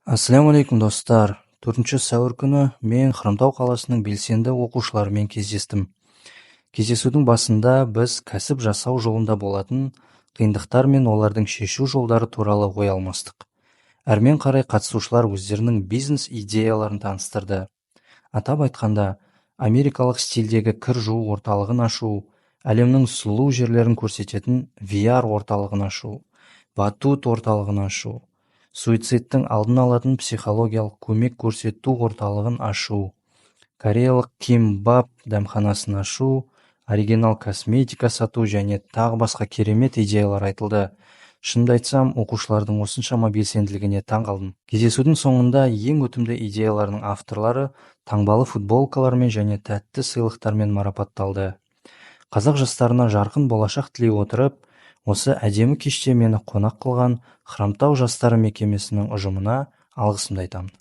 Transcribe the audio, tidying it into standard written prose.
Ассалаумағалейкум достар. 4 сәуір күні мен Хромтау қаласының белсенді оқушыларымен кездестім. Кездесудің басында біз кәсіп жасау жолында болатын қиындықтар мен олардың шешу жолдары туралы ой алмастық. Әрмен қарай қатысушылар өздерінің бизнес идеяларын таныстырды. Атап айтқанда, америкалық стильдегі кір жуу орталығын ашу, әлемнің сұлу жерлерін көрсететін VR орталығын ашу, батут орталығын ашу, суицидтің алдын алатын психологиялық көмек көрсету орталығын ашу, кореялық кимбап дәмханасын ашу, оригинал косметика сату және тағы басқа керемет идеялар айтылды. Шынымды айтсам, оқушылардың осыншама белсенділігіне таң қалдым. Кездесудің соңында ең өтімді идеяларының авторлары таңбалы футболкалармен және тәтті сыйлықтармен марапатталды. Қазақ жастарына жарқын болашақ тілей отырып, осы әдемі кеште мені қонақ қылған Хромтау жастары мекемесінің ұжымына алғысымды айтамын.